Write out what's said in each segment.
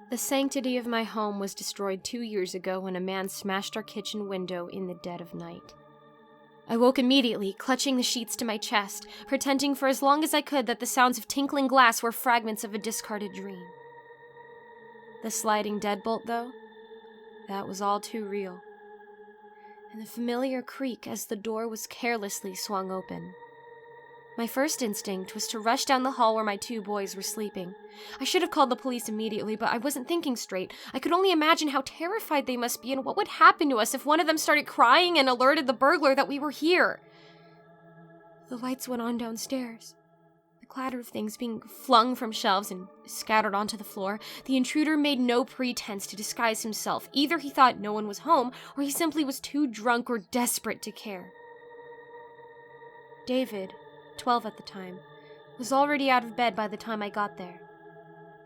The sanctity of my home was destroyed 2 years ago when a man smashed our kitchen window in the dead of night. I woke immediately, clutching the sheets to my chest, pretending for as long as I could that the sounds of tinkling glass were fragments of a discarded dream. The sliding deadbolt, though, that was all too real. And the familiar creak as the door was carelessly swung open. My first instinct was to rush down the hall where my 2 boys were sleeping. I should have called the police immediately, but I wasn't thinking straight. I could only imagine how terrified they must be and what would happen to us if one of them started crying and alerted the burglar that we were here. The lights went on downstairs. The clatter of things being flung from shelves and scattered onto the floor. The intruder made no pretense to disguise himself. Either he thought no one was home, or he simply was too drunk or desperate to care. David, 12 at the time, was already out of bed by the time I got there.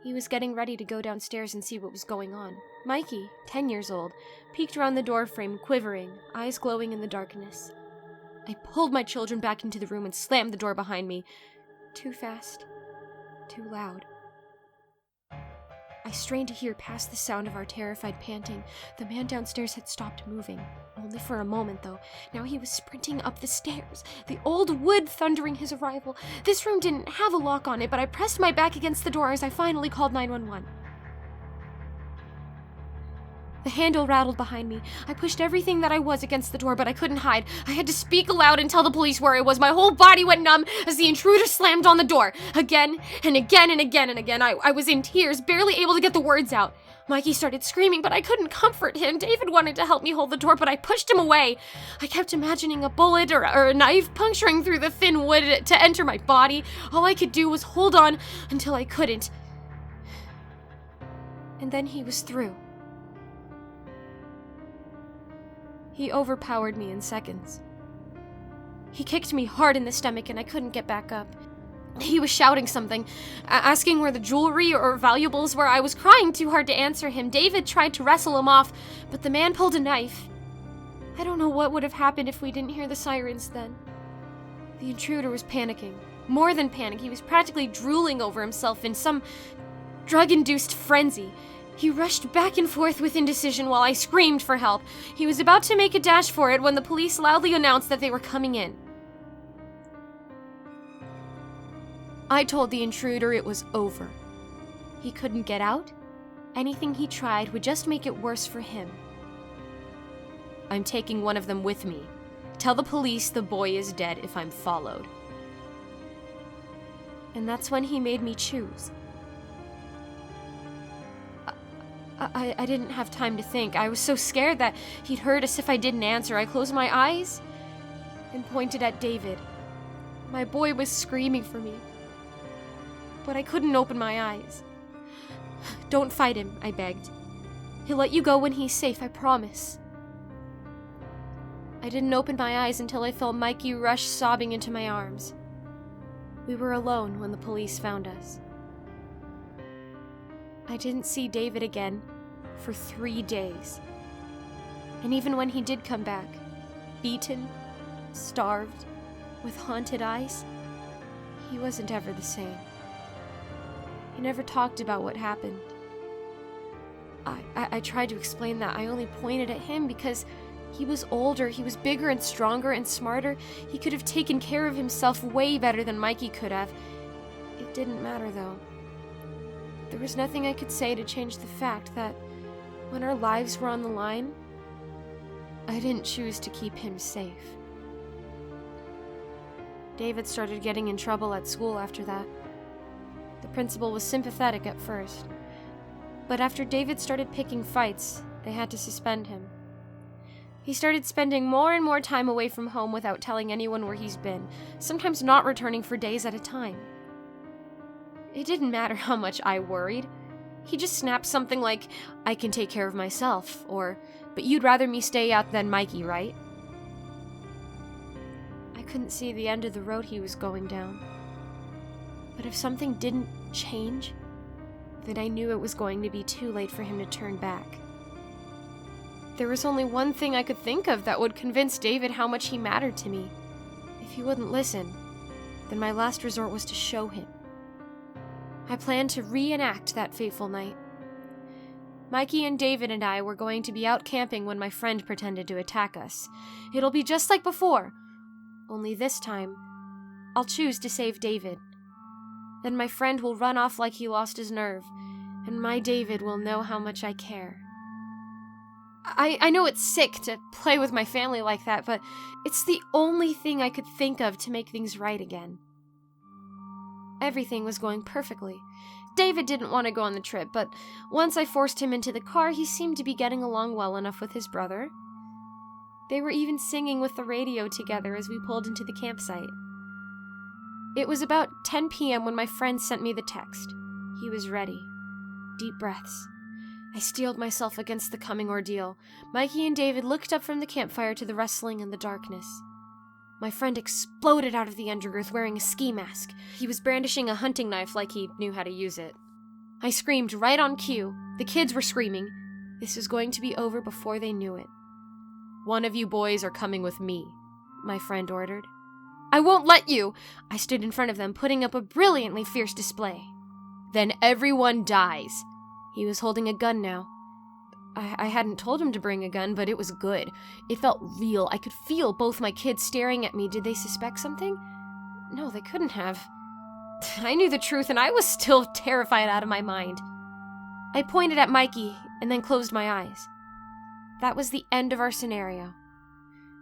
He was getting ready to go downstairs and see what was going on. Mikey, 10 years old, peeked around the doorframe, quivering, eyes glowing in the darkness. I pulled my children back into the room and slammed the door behind me. Too fast, too loud. I strained to hear past the sound of our terrified panting. The man downstairs had stopped moving. Only for a moment, though. Now he was sprinting up the stairs, the old wood thundering his arrival. This room didn't have a lock on it, but I pressed my back against the door as I finally called 911. The handle rattled behind me. I pushed everything that I was against the door, but I couldn't hide. I had to speak aloud and tell the police where I was. My whole body went numb as the intruder slammed on the door. Again and again and again and again. I was in tears, barely able to get the words out. Mikey started screaming, but I couldn't comfort him. David wanted to help me hold the door, but I pushed him away. I kept imagining a bullet or a knife puncturing through the thin wood to enter my body. All I could do was hold on until I couldn't. And then he was through. He overpowered me in seconds. He kicked me hard in the stomach and I couldn't get back up. He was shouting something, asking where the jewelry or valuables were. I was crying too hard to answer him. David tried to wrestle him off, but the man pulled a knife. I don't know what would have happened if we didn't hear the sirens then. The intruder was panicking. More than panic, he was practically drooling over himself in some drug-induced frenzy. He rushed back and forth with indecision while I screamed for help. He was about to make a dash for it when the police loudly announced that they were coming in. I told the intruder it was over. He couldn't get out. Anything he tried would just make it worse for him. I'm taking one of them with me. Tell the police the boy is dead if I'm followed. And that's when he made me choose. I didn't have time to think. I was so scared that he'd heard us if I didn't answer. I closed my eyes and pointed at David. My boy was screaming for me, but I couldn't open my eyes. Don't fight him, I begged. He'll let you go when he's safe, I promise. I didn't open my eyes until I felt Mikey rush sobbing into my arms. We were alone when the police found us. I didn't see David again for 3 days. And even when he did come back, beaten, starved, with haunted eyes, he wasn't ever the same. He never talked about what happened. I tried to explain that. I only pointed at him because he was older, he was bigger and stronger and smarter. He could have taken care of himself way better than Mikey could have. It didn't matter, though. There was nothing I could say to change the fact that when our lives were on the line, I didn't choose to keep him safe. David started getting in trouble at school after that. The principal was sympathetic at first, but after David started picking fights, they had to suspend him. He started spending more and more time away from home without telling anyone where he's been, sometimes not returning for days at a time. It didn't matter how much I worried. He just snapped something like, "I can take care of myself," or, "But you'd rather me stay out than Mikey, right?" I couldn't see the end of the road he was going down. But if something didn't change, then I knew it was going to be too late for him to turn back. There was only one thing I could think of that would convince David how much he mattered to me. If he wouldn't listen, then my last resort was to show him. I planned to reenact that fateful night. Mikey and David and I were going to be out camping when my friend pretended to attack us. It'll be just like before, only this time, I'll choose to save David. Then my friend will run off like he lost his nerve, and my David will know how much I care. I know it's sick to play with my family like that, but it's the only thing I could think of to make things right again. Everything was going perfectly. David didn't want to go on the trip, but once I forced him into the car, he seemed to be getting along well enough with his brother. They were even singing with the radio together as we pulled into the campsite. It was about 10 p.m. when my friend sent me the text. He was ready. Deep breaths. I steeled myself against the coming ordeal. Mikey and David looked up from the campfire to the rustling and the darkness. My friend exploded out of the undergrowth wearing a ski mask. He was brandishing a hunting knife like he knew how to use it. I screamed right on cue. The kids were screaming. This was going to be over before they knew it. "One of you boys are coming with me," my friend ordered. "I won't let you!" I stood in front of them, putting up a brilliantly fierce display. "Then everyone dies." He was holding a gun now. I hadn't told him to bring a gun, but it was good. It felt real. I could feel both my kids staring at me. Did they suspect something? No, they couldn't have. I knew the truth, and I was still terrified out of my mind. I pointed at Mikey and then closed my eyes. That was the end of our scenario.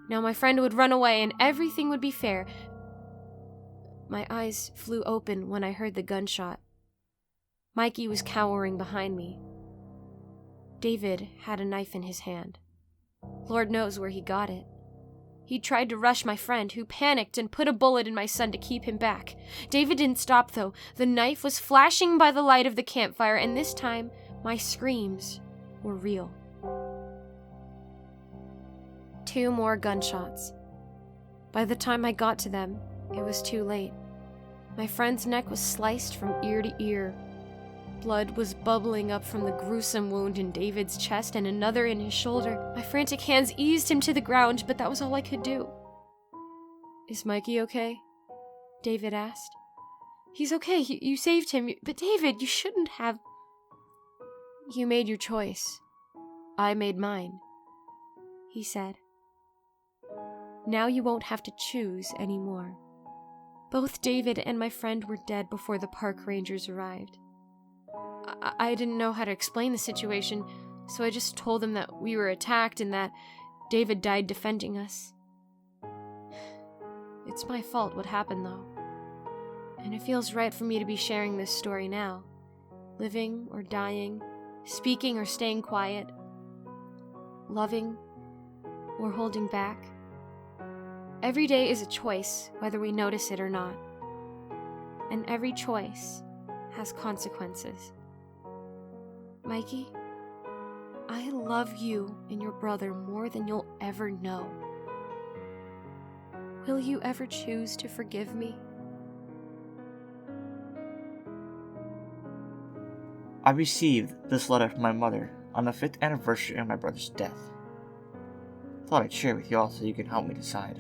Now my friend would run away and everything would be fair. My eyes flew open when I heard the gunshot. Mikey was cowering behind me. David had a knife in his hand. Lord knows where he got it. He tried to rush my friend, who panicked and put a bullet in my son to keep him back. David didn't stop, though. The knife was flashing by the light of the campfire, and this time, my screams were real. 2 more gunshots. By the time I got to them, it was too late. My friend's neck was sliced from ear to ear. Blood was bubbling up from the gruesome wound in David's chest and another in his shoulder. My frantic hands eased him to the ground, but that was all I could do. "Is Mikey okay?" David asked. "He's okay. You saved him. But David, you shouldn't have." "You made your choice. I made mine," he said. "Now you won't have to choose anymore." Both David and my friend were dead before the park rangers arrived. I didn't know how to explain the situation, so I just told them that we were attacked and that David died defending us. It's my fault what happened, though. And it feels right for me to be sharing this story now. Living or dying, speaking or staying quiet, loving or holding back. Every day is a choice, whether we notice it or not. And every choice has consequences. Mikey, I love you and your brother more than you'll ever know. Will you ever choose to forgive me? I received this letter from my mother on the 5th anniversary of my brother's death. Thought I'd share it with y'all so you can help me decide.